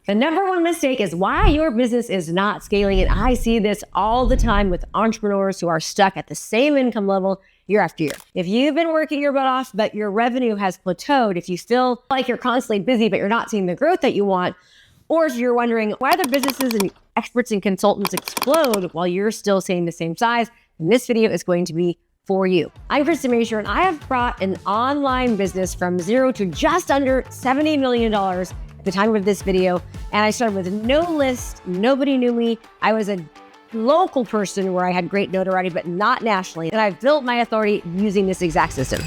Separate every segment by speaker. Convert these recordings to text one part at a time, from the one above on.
Speaker 1: The number one mistake is why your business is not scaling. And I see this all the time with entrepreneurs who are stuck at the same income level year after year. If you've been working your butt off, but your revenue has plateaued, if you still like you're constantly busy, but you're not seeing the growth that you want, or if you're wondering why other businesses and experts and consultants explode while you're still staying the same size, then this video is going to be for you. I'm Krista Mashore, and I have brought an online business from zero to just under $70 million at the time of this video. And I started with no list. Nobody knew me. I was a local person where I had great notoriety, but not nationally. And I've built my authority using this exact system.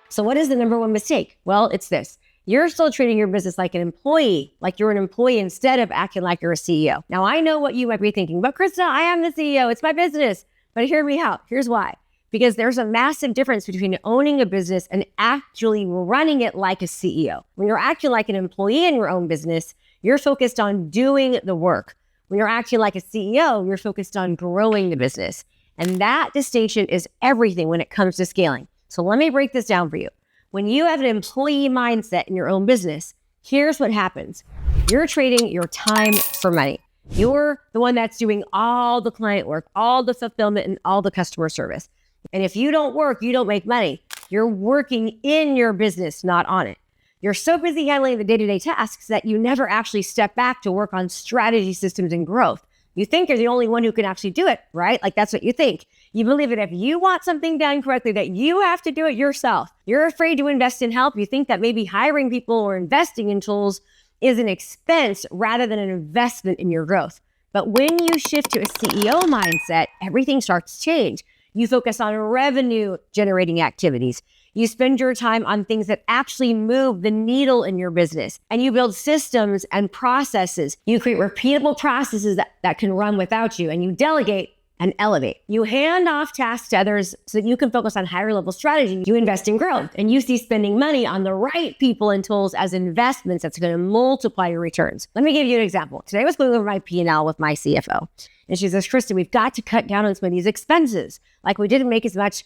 Speaker 1: So what is the number one mistake? Well, it's this. You're still treating your business like an employee, like you're an employee instead of acting like you're a CEO. Now, I know what you might be thinking, but Krista, I am the CEO. It's my business. But hear me out. Here's why. Because there's a massive difference between owning a business and actually running it like a CEO. When you're acting like an employee in your own business, you're focused on doing the work. When you're acting like a CEO, you're focused on growing the business. And that distinction is everything when it comes to scaling. So let me break this down for you. When you have an employee mindset in your own business, here's what happens. You're trading your time for money. You're the one that's doing all the client work, all the fulfillment, and all the customer service. And if you don't work, you don't make money. You're working in your business, not on it. You're so busy handling the day-to-day tasks that you never actually step back to work on strategy, systems, and growth. You think you're the only one who can actually do it, right? Like that's what you think. You believe that if you want something done correctly, that you have to do it yourself. You're afraid to invest in help. You think that maybe hiring people or investing in tools is an expense rather than an investment in your growth. But when you shift to a CEO mindset, everything starts to change. You focus on revenue generating activities. You spend your time on things that actually move the needle in your business. And you build systems and processes. You create repeatable processes that can run without you. And you delegate and elevate. You hand off tasks to others so that you can focus on higher level strategy. You invest in growth. And you see spending money on the right people and tools as investments that's going to multiply your returns. Let me give you an example. Today I was going over my P&L with my CFO. And she says, Krista, we've got to cut down on some of these expenses. Like we didn't make as much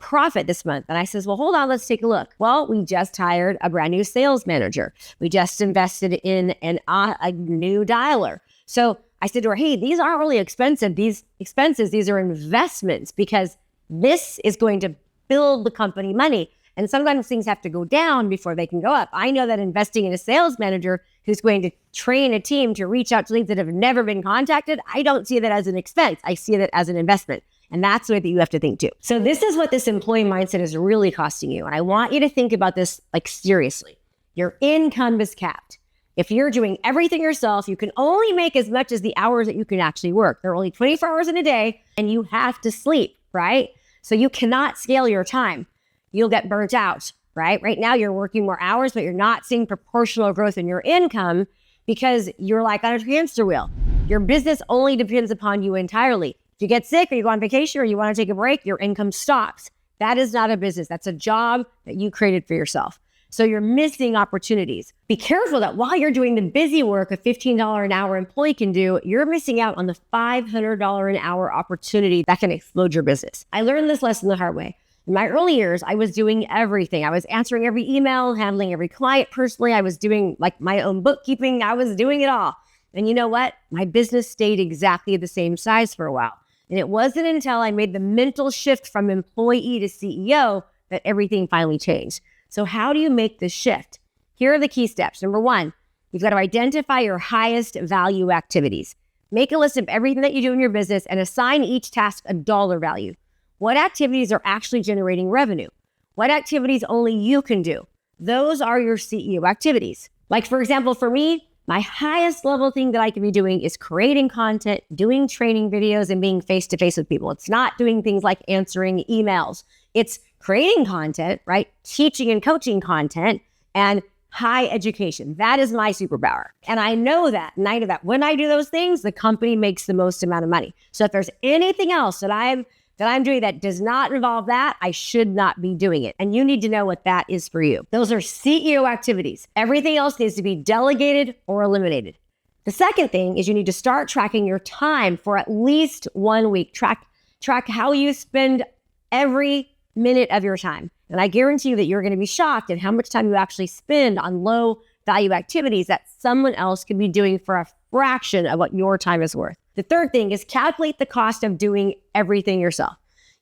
Speaker 1: profit this month. And I says, well, hold on, let's take a look. Well, we just hired a brand new sales manager. We just invested in a new dialer. So I said to her, hey, these aren't really expensive. These are investments because this is going to build the company money. And sometimes things have to go down before they can go up. I know that investing in a sales manager who's going to train a team to reach out to leads that have never been contacted, I don't see that as an expense. I see that as an investment. And that's the way that you have to think too. So this is what this employee mindset is really costing you. And I want you to think about this like seriously. Your income is capped. If you're doing everything yourself, you can only make as much as the hours that you can actually work. There are only 24 hours in a day and you have to sleep, right? So you cannot scale your time. You'll get burnt out, right? Right now you're working more hours, but you're not seeing proportional growth in your income because you're like on a hamster wheel. Your business only depends upon you entirely. If you get sick or you go on vacation or you want to take a break, your income stops. That is not a business. That's a job that you created for yourself. So you're missing opportunities. Be careful that while you're doing the busy work a $15 an hour employee can do, you're missing out on the $500 an hour opportunity that can explode your business. I learned this lesson the hard way. In my early years, I was doing everything. I was answering every email, handling every client personally. I was doing like my own bookkeeping. I was doing it all. And you know what? My business stayed exactly the same size for a while. And it wasn't until I made the mental shift from employee to CEO that everything finally changed. So how do you make this shift? Here are the key steps. Number one, you've got to identify your highest value activities. Make a list of everything that you do in your business and assign each task a dollar value. What activities are actually generating revenue? What activities only you can do? Those are your CEO activities. Like for example, for me, my highest level thing that I can be doing is creating content, doing training videos, and being face-to-face with people. It's not doing things like answering emails. It's creating content, right? Teaching and coaching content and high education. That is my superpower. And I know that. And I know that when I do those things, the company makes the most amount of money. So if there's anything else that I'm doing that does not involve that, I should not be doing it. And you need to know what that is for you. Those are CEO activities. Everything else needs to be delegated or eliminated. The second thing is you need to start tracking your time for at least 1 week. Track how you spend every minute of your time. And I guarantee you that you're going to be shocked at how much time you actually spend on low value activities that someone else could be doing for a fraction of what your time is worth. The third thing is calculate the cost of doing everything yourself.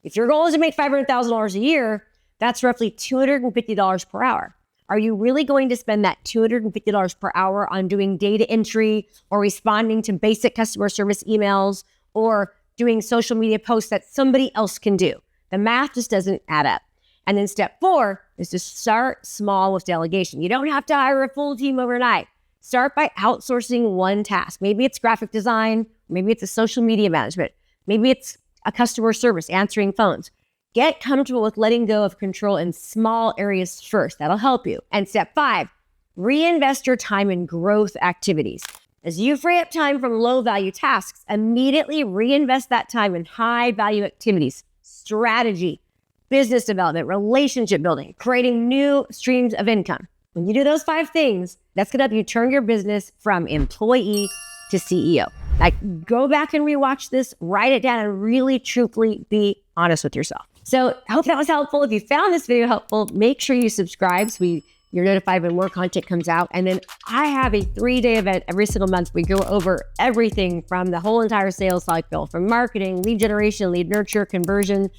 Speaker 1: If your goal is to make $500,000 a year, that's roughly $250 per hour. Are you really going to spend that $250 per hour on doing data entry or responding to basic customer service emails or doing social media posts that somebody else can do? The math just doesn't add up. And then step 4 is to start small with delegation. You don't have to hire a full team overnight. Start by outsourcing one task. Maybe it's graphic design, maybe it's a social media management, maybe it's a customer service, answering phones. Get comfortable with letting go of control in small areas first. That'll help you. And step 5, reinvest your time in growth activities. As you free up time from low value tasks, immediately reinvest that time in high value activities, strategy, business development, relationship building, creating new streams of income. When you do those 5 things, that's going to help you turn your business from employee to CEO. Like, go back and rewatch this, write it down, and really truthfully be honest with yourself. So I hope that was helpful. If you found this video helpful, make sure you subscribe so you're notified when more content comes out. And then I have a 3-day event every single month. We go over everything from the whole entire sales cycle, from marketing, lead generation, lead nurture, conversion,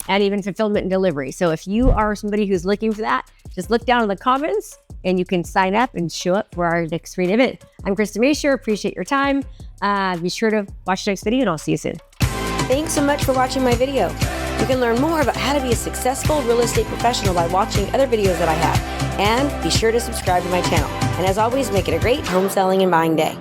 Speaker 1: and even fulfillment and delivery. So if you are somebody who's looking for that, just look down in the comments and you can sign up and show up for our next free event. I'm Krista Mashore. Appreciate your time. Be sure to watch the next video and I'll see you soon.
Speaker 2: Thanks so much for watching my video. You can learn more about how to be a successful real estate professional by watching other videos that I have. And be sure to subscribe to my channel. And as always, make it a great home selling and buying day.